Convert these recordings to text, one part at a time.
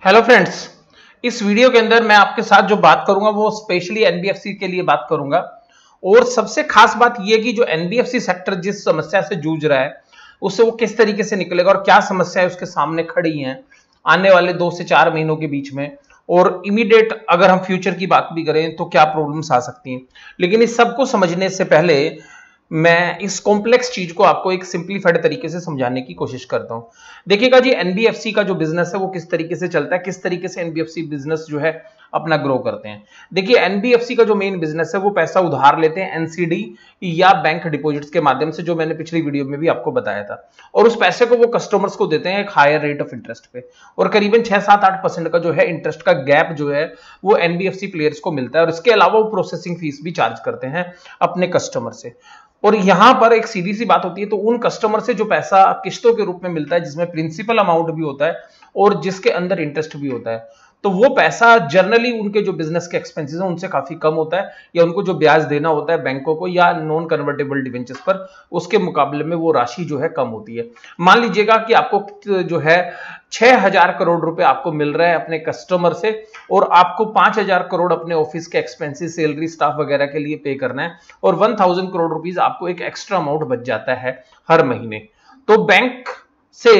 Hello friends, इस video के अंदर मैं आपके साथ जो बात करूंगा वो स्पेशली एनबीएफसी के लिए बात करूंगा। और सबसे खास बात यह कि जो एनबीएफसी सेक्टर जिस समस्या से जूझ रहा है उससे वो किस तरीके से निकलेगा और क्या समस्या है उसके सामने खड़ी हैं आने वाले 2 से 4 महीनों के बीच में। और इमीडिएट अगर हम फ्यूचर की बात भी करें तो क्या प्रॉब्लम्स आ सकती हैं। लेकिन इस सबको समझने से पहले मैं इस कॉम्प्लेक्स चीज को आपको एक सिंपलीफाइड तरीके से समझाने की कोशिश करता हूं। देखिएगा जी, एनबीएफसी का जो बिजनेस है वो किस तरीके से चलता है, किस तरीके से एनबीएफसी बिजनेस जो है अपना ग्रो करते हैं। देखिए, एनबीएफसी का जो मेन बिजनेस है वो पैसा उधार लेते हैं एनसीडी या बैंक डिपॉजिट्स के माध्यम से, जो मैंने पिछली वीडियो में भी आपको बताया था। और उस पैसे को वो कस्टमर्स को देते हैं एक हायर रेट ऑफ इंटरेस्ट पे, और करीबन 6-7-8% का जो है इंटरेस्ट का गैप जो है वो एनबीएफसी प्लेयर्स को मिलता है। और इसके अलावा वो प्रोसेसिंग फीस भी चार्ज करते हैं अपने कस्टमर से। और यहां पर एक सीधी सी बात होती है, तो उन कस्टमर से जो पैसा किस्तों के रूप में मिलता है जिसमें प्रिंसिपल अमाउंट भी होता है और जिसके अंदर इंटरेस्ट भी होता है, तो वो पैसा जनरली उनके जो बिजनेस के एक्सपेंसेस हैं उनसे काफी कम होता है, या उनको जो ब्याज देना होता है बैंकों को या नॉन कन्वर्टेबल डिवेंचर्स पर उसके मुकाबले में वो राशि जो है कम होती है। मान लीजिएगा कि आपको जो है 6,000 करोड़ रुपए आपको मिल रहा है अपने कस्टमर से, और आपको 5,000 करोड़ अपने ऑफिस के एक्सपेंसेस, सैलरी, स्टाफ वगैरह के लिए पे करना है, और 1,000 करोड़ रुपीज आपको एक एक्स्ट्रा अमाउंट बच जाता है हर महीने। तो बैंक से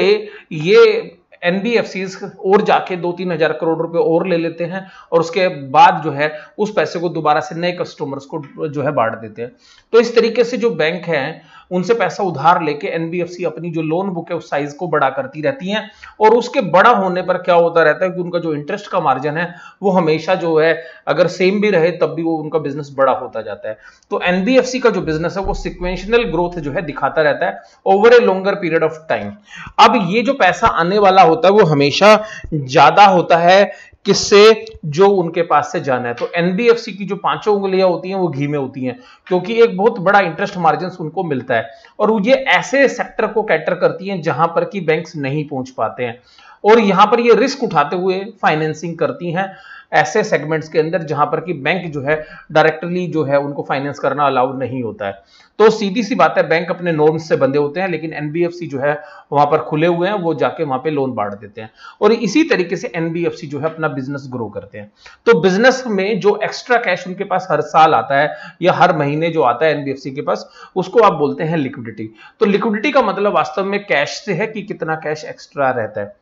ये एनबीएफसी और जाके 2-3 हजार करोड़ रुपए और ले लेते हैं, और उसके बाद जो है उस पैसे को दोबारा से नए कस्टमर्स को जो है बांट देते हैं। तो इस तरीके से जो बैंक है उनसे पैसा उधार लेके एनबीएफसी अपनी जो लोन बुक है उस साइज को बड़ा करती रहती हैं। और उसके बड़ा होने पर क्या होता रहता है कि उनका जो इंटरेस्ट का मार्जिन है वो हमेशा जो है अगर सेम भी रहे तब भी वो उनका बिजनेस बड़ा होता जाता है। तो एनबीएफसी का जो बिजनेस है वो सिक्वेंशियल ग्रोथ जो है दिखाता रहता है over a longer period of time. अब ये जो पैसा आने वाला होता है वो हमेशा ज्यादा होता है किससे, जो उनके पास से जाना है। तो एनबीएफसी की जो 5 उंगलियां होती हैं वो घी में होती हैं, क्योंकि एक बहुत बड़ा इंटरेस्ट मार्जिन उनको मिलता है, और ये ऐसे सेक्टर को कैटर करती हैं जहां पर कि बैंक्स नहीं पहुंच पाते हैं, और यहां पर ये रिस्क उठाते हुए फाइनेंसिंग करती हैं ऐसे सेगमेंट्स के अंदर जहां पर कि बैंक जो है डायरेक्टली जो है उनको फाइनेंस करना अलाउड नहीं होता है। तो सीधी सी बात है, बैंक अपने नॉर्म्स से बंधे होते हैं, लेकिन एनबीएफसी जो है वहां पर खुले हुए हैं, वो जाके वहां पे लोन बांट देते हैं, और इसी तरीके से एनबीएफसी जो है अपना बिजनेस ग्रो करते हैं। तो बिजनेस में जो एक्स्ट्रा कैश उनके पास हर साल आता है या हर महीने जो आता है एनबीएफसी के पास, उसको आप बोलते हैं लिक्विडिटी। तो लिक्विडिटी का मतलब वास्तव में कैश से है कि कितना कैश एक्स्ट्रा रहता है।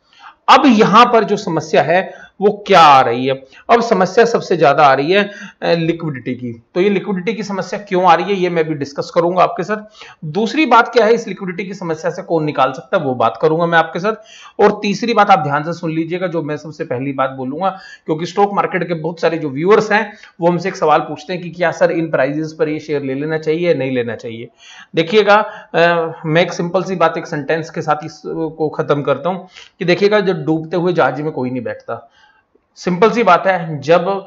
अब यहां पर जो समस्या है वो क्या आ रही है, अब समस्या सबसे ज्यादा आ रही है लिक्विडिटी की। तो ये लिक्विडिटी की समस्या क्यों आ रही है ये मैं भी डिस्कस करूंगा आपके साथ। दूसरी बात क्या है, इस लिक्विडिटी की समस्या से कौन निकाल सकता है वो बात करूंगा मैं आपके साथ। और तीसरी बात आप ध्यान से सुन लीजिएगा जो मैं सबसे पहली बात बोलूंगा, क्योंकि स्टॉक मार्केट के बहुत सारे जो व्यूअर्स हैं वो हमसे एक सवाल पूछते हैं कि क्या सर इन प्राइजेस पर ये शेयर ले लेना चाहिए नहीं लेना चाहिए। देखिएगा, मैं एक सिंपल सी बात एक सेंटेंस के साथ इसको खत्म करता हूं कि देखिएगा, जब डूबते हुए जहाज में कोई नहीं बैठता। सिंपल सी बात है, जब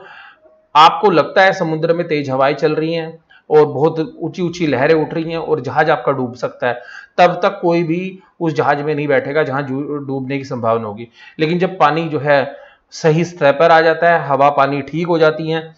आपको लगता है समुद्र में तेज हवाएं चल रही हैं और बहुत ऊंची ऊंची लहरें उठ रही हैं और जहाज आपका डूब सकता है, तब तक कोई भी उस जहाज में नहीं बैठेगा जहां डूबने की संभावना होगी। लेकिन जब पानी जो है सही सतह पर आ जाता है, हवा पानी ठीक हो जाती है,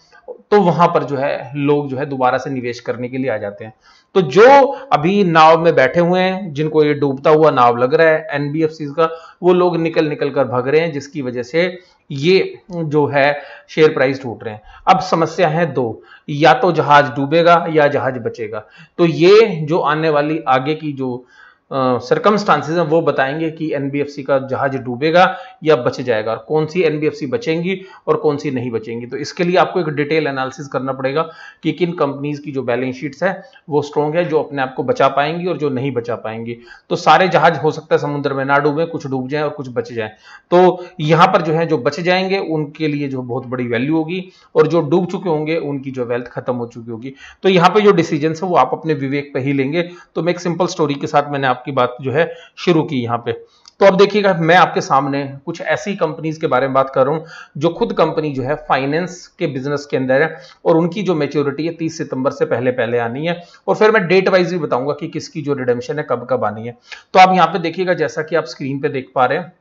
तो वहां पर जो है लोग जो है दोबारा से निवेश करने के लिए आ जाते हैं। तो जो अभी नाव में बैठे हुए हैं, जिनको ये डूबता हुआ नाव लग रहा है एनबीएफसी का, वो लोग निकल निकल कर भाग रहे हैं, जिसकी वजह से ये जो है शेयर प्राइस टूट रहे हैं। अब समस्या है दो, या तो जहाज डूबेगा या जहाज बचेगा। तो ये जो आने वाली आगे की जो सर्कमस्टांसेस हैं वो बताएंगे कि एनबीएफसी का जहाज डूबेगा या बच जाएगा, और कौन सी एनबीएफसी बचेंगी और कौन सी नहीं बचेंगी। तो इसके लिए आपको एक डिटेल एनालिसिस करना पड़ेगा कि किन कंपनीज की जो बैलेंस शीट्स है वो स्ट्रॉन्ग है, जो अपने आप को बचा पाएंगी और जो नहीं बचा पाएंगी। तो सारे जहाज हो सकता है समुद्र में ना डूबे, कुछ डूब जाए और कुछ बच जाए। तो यहां पर जो है जो बच जाएंगे उनके लिए जो बहुत बड़ी वैल्यू होगी, और जो डूब चुके होंगे उनकी जो वेल्थ खत्म हो चुकी होगी। तो यहाँ पे जो डिसीजन है वो आप अपने विवेक पे ही लेंगे। तो मैं एक सिंपल स्टोरी के साथ मैंने आपकी बात जो है शुरू की यहाँ पे। तो अब देखिएगा, मैं आपके सामने कुछ ऐसी कंपनीज के बारे में बात कर रहा हूं जो खुद कंपनी जो है फाइनेंस के बिजनेस के अंदर है, और उनकी जो मैच्योरिटी है 30 सितंबर से पहले पहले आनी है, और फिर मैं डेट वाइज भी बताऊंगा कि किसकी जो रिडेम्पशन है कब कब आनी है। तो आप यहाँ पे देखिएगा, जैसा कि आप स्क्रीन पे देख पा रहे हैं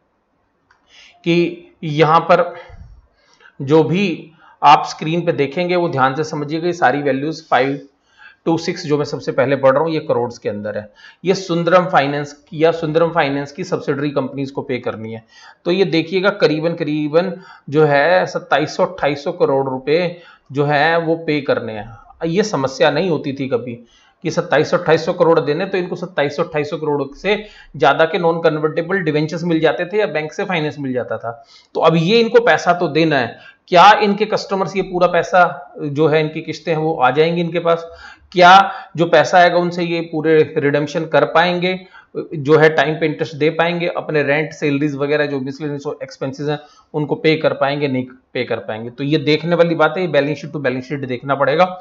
कि यहां पर जो भी आप स्क्रीन पे देखेंगे वो ध्यान से समझिएगा, सारी वैल्यूज 5 26 जो मैं सबसे पहले पढ़ रहा हूं ये करोड़ के अंदर है। ये सुंदरम फाइनेंस या सुंदरम फाइनेंस की सब्सिडरी कंपनीज को पे करनी है। तो ये देखिएगा करीबन करीबन जो है 2700-2800 करोड़ रुपए जो है वो पे करने हैं। ये समस्या नहीं होती थी कभी कि 2700-2800 करोड़ देने, तो इनको 2700-2800 करोड़ से ज्यादा के नॉन कन्वर्टेबल डिवेंचर्स मिल जाते थे या बैंक से फाइनेंस मिल जाता था। तो अब ये इनको पैसा तो देना है, क्या इनके कस्टमर्स ये पूरा पैसा जो है इनकी किस्तें हैं वो आ जाएंगी इनके पास? क्या जो पैसा आएगा उनसे ये पूरे रिडेम्पशन कर पाएंगे, जो है टाइम पे इंटरेस्ट दे पाएंगे, अपने रेंट सैलरीज वगैरह जो मिसलेनियस एक्सपेंसेस हैं उनको पे कर पाएंगे, नहीं पे कर पाएंगे? तो ये देखने वाली बात है, ये balance sheet to balance sheet देखना पड़ेगा।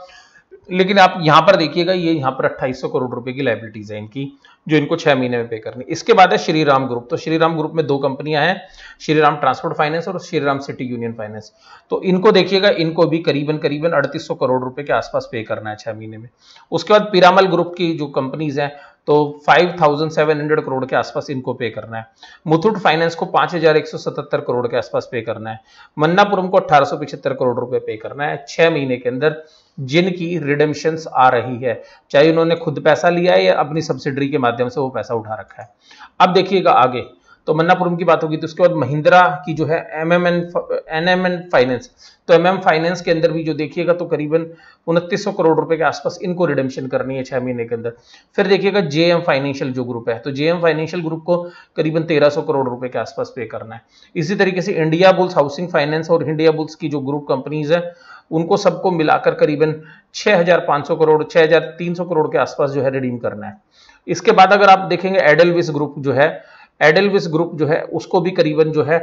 लेकिन आप यहां पर देखिएगा ये यहां पर 2800 करोड़ रुपए की लायबिलिटीज है इनकी, जो इनको 6 महीने में पे करनी। इसके बाद है श्रीराम ग्रुप। तो श्रीराम ग्रुप में दो कंपनियां हैं, श्रीराम ट्रांसपोर्ट फाइनेंस और श्रीराम सिटी यूनियन फाइनेंस। तो इनको देखिएगा, इनको भी करीबन 3800 करोड़ रुपए के आसपास पे करना है 6 महीने में। उसके बाद पीरामल ग्रुप की जो कंपनीज हैं तो 5700 करोड़ के आसपास इनको पे करना है। मुथूट फाइनेंस को 5177 करोड़ के आसपास पे करना है। मन्नापुरम को 1875 करोड़ रुपए पे करना है 6 महीने के अंदर, जिनकी रिडेम्पशंस आ रही है, चाहे उन्होंने खुद पैसा लिया है या अपनी सब्सिडरी के माध्यम से वो पैसा उठा रखा है। अब देखिएगा आगे, तो मन्नापुरम की बात होगी। तो उसके बाद महिंद्रा की जो है एनएमएन फाइनेंस, तो एमएम फाइनेंस के अंदर भी जो देखिएगा तो करीबन 2900 करोड़ रुपए के आसपास इनको रिडेम्पशन करनी है 6 महीने के अंदर। फिर देखिएगा जेएम फाइनेंशियल जो ग्रुप है, तो जेएम फाइनेंशियल ग्रुप को करीबन 1300 करोड़ रुपए के आसपास पे करना है। इसी तरीके से इंडिया बुल्स हाउसिंग फाइनेंस और इंडिया बुल्स की जो ग्रुप कंपनीज है उनको सबको मिलाकर करीबन 6500 करोड़ 6300 करोड़ के आसपास जो है रिडीम करना है। इसके बाद अगर आप देखेंगे एडेलविस ग्रुप जो है, एडेलविस ग्रुप जो है उसको भी करीबन जो है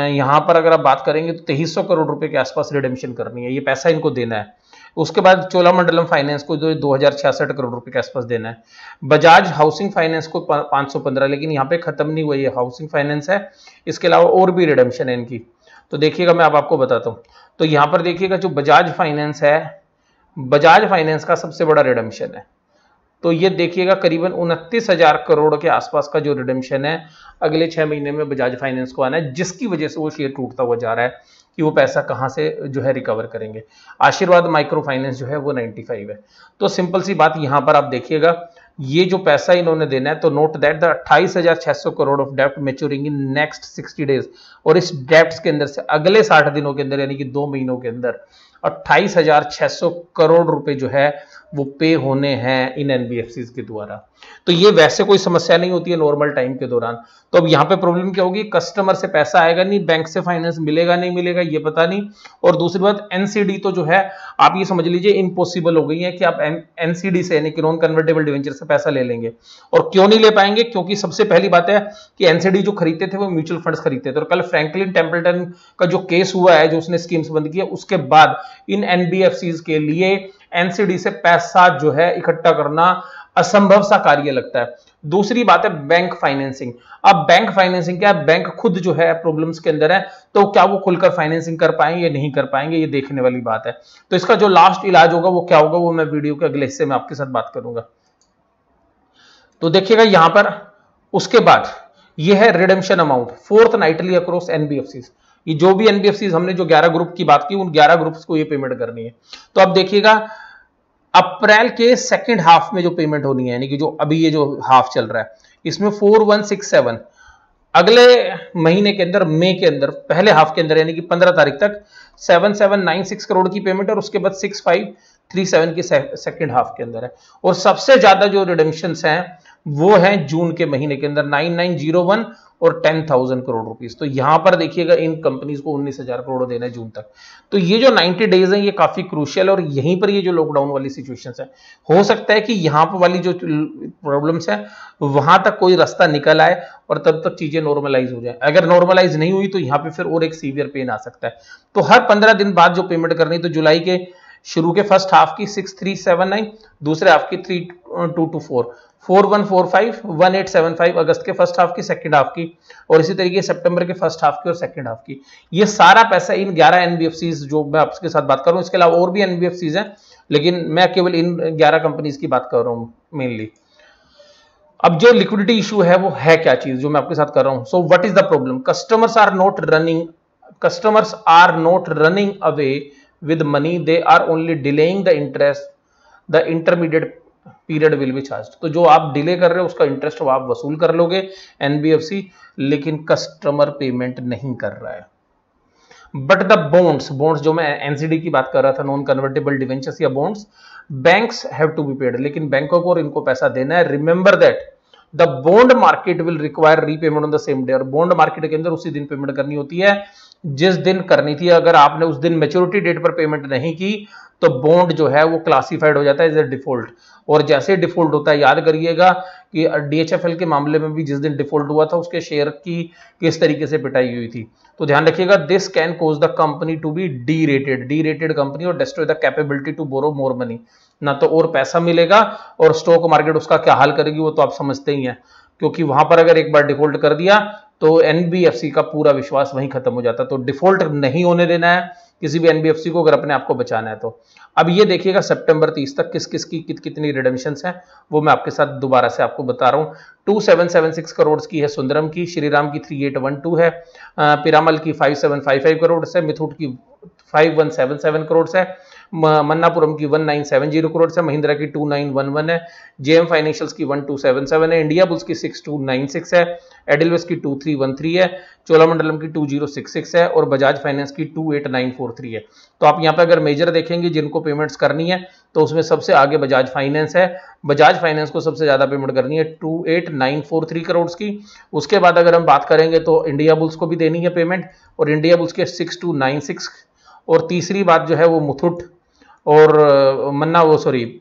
यहां पर अगर आप बात करेंगे तो 2300 करोड़ रुपए के आसपास रिडेम्पशन करनी है, ये पैसा इनको देना है। उसके बाद चोलामंडलम फाइनेंस को जो 2066 करोड़ रुपए के आसपास देना है। बजाज हाउसिंग फाइनेंस को 515, लेकिन यहाँ पे खत्म नहीं हुआ, ये हाउसिंग फाइनेंस है, इसके अलावा और भी रिडेम्पशन है इनकी। तो देखिएगा मैं अब आपको बताता हूँ। तो यहाँ पर देखिएगा जो बजाज फाइनेंस है, बजाज फाइनेंस का सबसे बड़ा रिडेम्पशन है। तो ये देखिएगा करीबन 29,000 करोड़ के आसपास का जो रिडेम्पशन है अगले 6 महीने में बजाज फाइनेंस को आना है, जिसकी वजह से वो शेयर टूटता हुआ जा रहा है कि वो पैसा कहां से जो है रिकवर करेंगे। आशीर्वाद माइक्रो फाइनेंस जो है वो 95 है। तो सिंपल सी बात यहां पर आप देखिएगा, ये जो पैसा इन्होंने देना है, तो note that the 28,600 crore of डेप्ट मैच्योरिंग इन नेक्स्ट 60 डेज, और इस डेप्ट के अंदर से अगले 60 दिनों के अंदर यानी कि 2 महीनों के अंदर 28,600 करोड़ रुपए जो है वो पे होने हैं इन एनबीएफसीज के द्वारा। तो ये वैसे कोई समस्या नहीं होती है नॉर्मल टाइम के दौरान। तो अब यहाँ पे प्रॉब्लम क्या होगी, कस्टमर से पैसा आएगा नहीं, बैंक से फाइनेंस मिलेगा नहीं मिलेगा ये पता नहीं, और दूसरी बात एनसीडी तो जो है आप ये समझ लीजिए इम्पॉसिबल हो गई है कि आप एनसीडी से यानी कि नॉन कन्वर्टेबल डिवेंचर से पैसा ले लेंगे। और क्यों नहीं ले पाएंगे, क्योंकि सबसे पहली बात है कि एनसीडी जो खरीदते थे वो म्यूचुअल फंड्स खरीदते थे, और कल फ्रैंकलिन टेम्पल्टन का जो केस हुआ है, जो उसने स्कीम्स बंद की है, उसके बाद इन एनबीएफसीज के लिए एनसीडी से पैसा जो है इकट्ठा करना असंभव सा कार्य लगता है। दूसरी बात है बैंक फाइनेंसिंग। अब बैंक फाइनेंसिंग क्या है, बैंक खुद जो है प्रॉब्लम्स के अंदर है, तो क्या वो खुलकर फाइनेंसिंग कर पाएंगे या नहीं कर पाएंगे, ये देखने वाली बात है। तो इसका जो लास्ट इलाज होगा वो क्या होगा, वो मैं वीडियो के अगले हिस्से में आपके साथ बात करूंगा। तो देखिएगा यहां पर उसके बाद ये है redemption amount fourth Knightley across NBFCs. ये जो भी एनबीएफसीज हमने जो 11 ग्रुप की बात की, उन 11 ग्रुप्स को ये पेमेंट करनी है। तो अब देखिएगा अप्रैल के सेकंड हाफ में जो पेमेंट होनी है, यानी कि जो अभी ये जो हाफ चल रहा है इसमें 4167, अगले महीने के अंदर मई के अंदर पहले हाफ के अंदर यानी कि 15 तारीख तक 7796 करोड़ की पेमेंट, और उसके बाद 6537 की सेकंड हाफ के अंदर है। और सबसे ज्यादा जो रिडेम्पशंस हैं वो हैं जून के महीने के अंदर 9901 और 10,000 करोड़ रुपीस। तो यहां पर देखिएगा इन कंपनीज को 19,000 करोड़ देना है जून तक। तो ये जो 90 डेज है ये काफी क्रूशियल, और यहीं पर ये जो लॉकडाउन वाली सिचुएशंस है, हो सकता है कि यहां पर वाली जो प्रॉब्लम्स है वहां तक कोई रास्ता निकल आए और तब तक चीजें नॉर्मलाइज हो जाए। अगर नॉर्मलाइज नहीं हुई तो यहाँ पे फिर और एक सीवियर पेन आ सकता है। तो हर 15 दिन बाद जो पेमेंट करनी, तो जुलाई के शुरू के फर्स्ट हाफ की 6379, दूसरे हाफ की 3224, 4145, 1875, अगस्त के फर्स्ट हाफ की, सेकंड हाफ की, और इसी तरीके सितंबर के फर्स्ट हाफ की और सेकंड हाफ की। ये सारा पैसा इन 11 एनबीएफसीज जो मैं आपके साथ बात कर रहा हूं, इसके अलावा और भी एनबीएफसीज हैं, लेकिन मैं केवल इन 11 कंपनीज की बात कर रहा हूं मेनली। अब जो लिक्विडिटी इशू है वो है क्या चीज जो मैं आपके साथ कर रहा हूं। So what is the problem, customers are not running away with money, they are only delaying the interest the intermediate period will be charge. तो जो आप डिले कर रहे हो उसका इंटरेस्ट वो आप वसूल कर लोगे एनबीएफसी, लेकिन कस्टमर पेमेंट नहीं कर रहा है। बट द बॉन्ड्स जो मैं एनसीडी की बात कर रहा था, नॉन कन्वर्टेबल डिवेंचर्स या bonds, banks have to be paid, लेकिन बैंकों को और इनको पैसा देना है। Remember that the bond market will require repayment on the same day, और बॉन्ड मार्केट के अंदर उसी दिन पेमेंट करनी होती है जिस दिन करनी थी। अगर आपने उस दिन मैच्योरिटी डेट पर पेमेंट नहीं की तो बॉन्ड जो है वो क्लासिफाइड हो जाता है एज ए डिफॉल्ट, और जैसे डिफॉल्ट होता है, याद करिएगा कि डीएचएफएल के मामले में भी जिस दिन डिफॉल्ट हुआ था उसके शेयर की किस तरीके से पिटाई हुई थी। तो ध्यान रखिएगा, this can cause the company to be derated company और destroy the capability to borrow more money. ना तो और पैसा मिलेगा, और स्टॉक मार्केट उसका क्या हाल करेगी वो तो आप समझते ही हैं, क्योंकि वहां पर अगर एक बार डिफॉल्ट कर दिया तो एनबीएफसी का पूरा विश्वास वहीं खत्म हो जाता है। तो डिफॉल्ट नहीं होने देना है किसी भी एनबीएफसी को, अगर अपने आप को बचाना है तो। अब ये देखिएगा सितंबर 30 तक किस किस की कितनी रिडेम्पशंस हैं, वो मैं आपके साथ दोबारा से आपको बता रहा हूं। 2776 करोड़ की है सुंदरम की, श्रीराम की 3812 है, पिरामल की 5755 करोड़ है, मिथुट की 5177 करोड़ है, मन्नापुरम की 1970 करोड़ है, महिंद्रा की 2911 है, जेएम फाइनेंशियल्स की 1277 है, इंडिया बुल्स की 6296 है, एडिलवेस की 2313 है, चोलामंडलम की 2066 है, और बजाज फाइनेंस की 28943 है। तो आप यहाँ पे अगर मेजर देखेंगे जिनको पेमेंट्स करनी है तो उसमें सबसे आगे बजाज फाइनेंस है। बजाज फाइनेंस को सबसे ज्यादा पेमेंट करनी है 28943 करोड़ की। उसके बाद अगर हम बात करेंगे तो इंडिया बुल्स को भी देनी है पेमेंट, और इंडिया बुल्स के 6296, और तीसरी बात जो है वो मुथुट और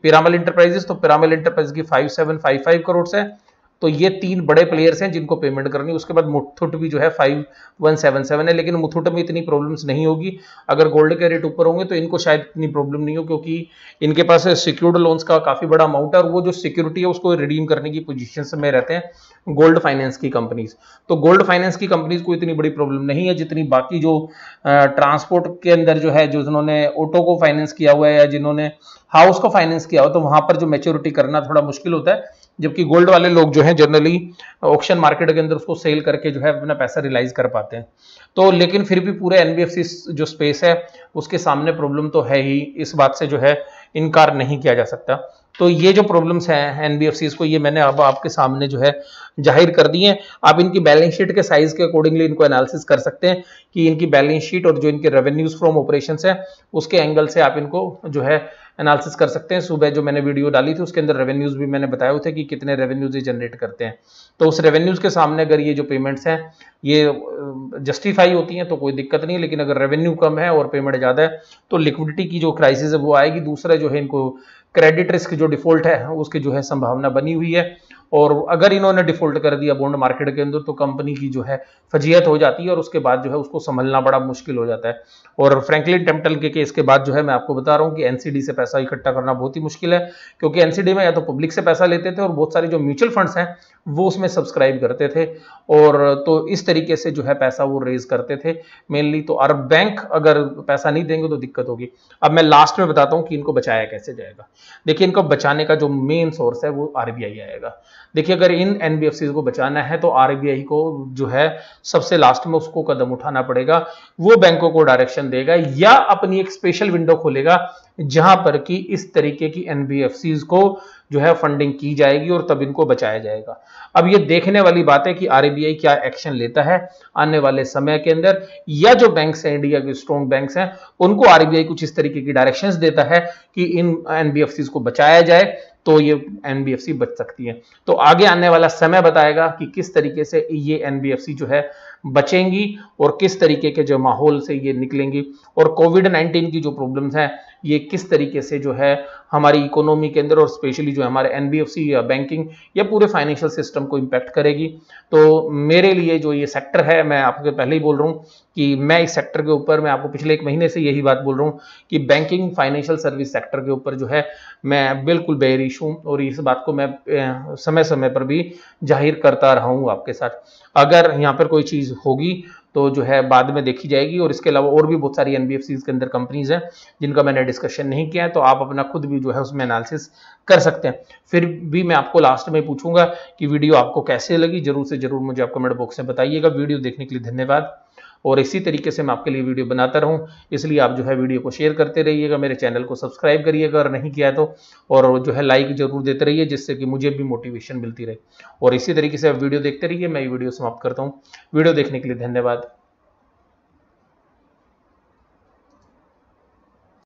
पिरामल इंटरप्राइजेस, तो पिरामल इंटरप्राइजेस की 5755 करोड़ है। तो ये तीन बड़े प्लेयर्स हैं जिनको पेमेंट करनी है। उसके बाद मुथुट भी जो है 5177 है, लेकिन मुथुट में इतनी प्रॉब्लम्स नहीं होगी। अगर गोल्ड के रेट ऊपर होंगे तो इनको शायद इतनी प्रॉब्लम नहीं हो, क्योंकि इनके पास सिक्योर्ड लोन्स का काफी बड़ा अमाउंट है, और वो जो सिक्योरिटी है उसको रिडीम करने की पोजीशन में रहते हैं गोल्ड फाइनेंस की कंपनीज। तो गोल्ड फाइनेंस की कंपनीज को इतनी बड़ी प्रॉब्लम नहीं है जितनी बाकी जो ट्रांसपोर्ट के अंदर जो है, जो जिन्होंने ऑटो को फाइनेंस किया हुआ है या जिन्होंने हाउस को फाइनेंस किया हो, तो वहां पर जो मैच्योरिटी करना थोड़ा मुश्किल होता है। जबकि गोल्ड वाले लोग जो हैं जनरली ऑक्शन मार्केट के अंदर उसको सेल करके जो है अपना पैसा रियलाइज कर पाते हैं। तो लेकिन फिर भी पूरे एनबीएफसी जो स्पेस है उसके सामने प्रॉब्लम तो है ही, इस बात से जो है इनकार नहीं किया जा सकता। तो ये जो प्रॉब्लम्स हैं एनबीएफसी को, ये मैंने अब आपके सामने जो है जाहिर कर दी हैं। आप इनकी बैलेंस शीट के साइज के अकॉर्डिंगली इनको एनालिसिस कर सकते हैं कि इनकी बैलेंस शीट और जो इनके रेवेन्यूज फ्रॉम ऑपरेशंस है उसके एंगल से आप इनको जो है एनालिसिस कर सकते हैं। सुबह जो मैंने वीडियो डाली थी उसके अंदर रेवेन्यूज भी मैंने बताए हुए थे कि कितने रेवेन्यूज ये जनरेट करते हैं। तो उस रेवेन्यूज के सामने अगर ये जो पेमेंट्स हैं ये जस्टिफाई होती हैं तो कोई दिक्कत नहीं, लेकिन अगर रेवेन्यू कम है और पेमेंट ज्यादा है तो लिक्विडिटी की जो क्राइसिस है वो आएगी। दूसरा जो है इनको क्रेडिट रिस्क जो डिफॉल्ट है उसकी जो है संभावना बनी हुई है, और अगर इन्होंने डिफॉल्ट कर दिया बॉन्ड मार्केट के अंदर तो कंपनी की जो है फजीयत हो जाती है, और उसके बाद जो है उसको संभलना बड़ा मुश्किल हो जाता है। और फ्रैंकलिन टेम्पटन के केस के बाद जो है मैं आपको बता रहा हूं कि एनसीडी से पैसा इकट्ठा करना बहुत ही मुश्किल है, क्योंकि एनसीडी में या तो पब्लिक से पैसा लेते थे और बहुत सारे जो म्यूचुअल फंड्स हैं वो उसमें सब्सक्राइब करते थे, और तो इस तरीके से जो है पैसा वो रेज करते थे मेनली। तो और बैंक अगर पैसा नहीं देंगे तो दिक्कत होगी। अब मैं लास्ट में बताता हूं कि इनको बचाया कैसे जाएगा। देखिए, इनको बचाने का जो मेन सोर्स है वो आरबीआई आएगा। देखिए, अगर इन एनबीएफसी को बचाना है तो आरबीआई को जो है सबसे लास्ट में उसको कदम उठाना पड़ेगा। वो बैंकों को डायरेक्शन देगा या अपनी एक स्पेशल विंडो खोलेगा जहां पर कि इस तरीके की एनबीएफसी को जो है फंडिंग की जाएगी और तब इनको बचाया जाएगा। अब ये देखने वाली बात है कि आरबीआई क्या एक्शन लेता है आने वाले समय के अंदर, या जो बैंक्स हैं इंडिया के स्ट्रॉन्ग बैंक्स हैं उनको आरबीआई कुछ इस तरीके की डायरेक्शंस देता है कि इन एनबीएफसी को बचाया जाए, तो ये एनबीएफसी बच सकती है। तो आगे आने वाला समय बताएगा कि किस तरीके से ये एनबीएफसी जो है बचेंगी और किस तरीके के जो माहौल से ये निकलेंगी, और कोविड-19 की जो प्रॉब्लम्स हैं ये किस तरीके से जो है हमारी इकोनॉमी के अंदर और स्पेशली जो हमारे एनबीएफसी या बैंकिंग या पूरे फाइनेंशियल सिस्टम को इंपैक्ट करेगी। तो मेरे लिए जो ये सेक्टर है, मैं आपको पहले ही बोल रहा हूँ कि मैं इस सेक्टर के ऊपर, मैं आपको पिछले 1 महीने से यही बात बोल रहा हूँ कि बैंकिंग फाइनेंशियल सर्विस सेक्टर के ऊपर जो है मैं बिल्कुल बेरिश हूँ, और इस बात को मैं समय समय पर भी जाहिर करता रहा हूँ आपके साथ। अगर यहाँ पर कोई चीज होगी तो जो है बाद में देखी जाएगी, और इसके अलावा और भी बहुत सारी एनबीएफसी के अंदर कंपनीज हैं जिनका मैंने डिस्कशन नहीं किया है, तो आप अपना खुद भी जो है उसमें एनालिसिस कर सकते हैं। फिर भी मैं आपको लास्ट में पूछूंगा कि वीडियो आपको कैसे लगी, जरूर से जरूर मुझे आप कमेंट बॉक्स में बताइएगा। वीडियो देखने के लिए धन्यवाद। और इसी तरीके से मैं आपके लिए वीडियो बनाता रहूं, इसलिए आप जो है वीडियो को शेयर करते रहिएगा, मेरे चैनल को सब्सक्राइब करिएगा अगर नहीं किया तो, और जो है लाइक जरूर देते रहिए, जिससे कि मुझे भी मोटिवेशन मिलती रहे। और इसी तरीके से आप वीडियो देखते रहिए। मैं ये वीडियो समाप्त करता हूँ। वीडियो देखने के लिए धन्यवाद।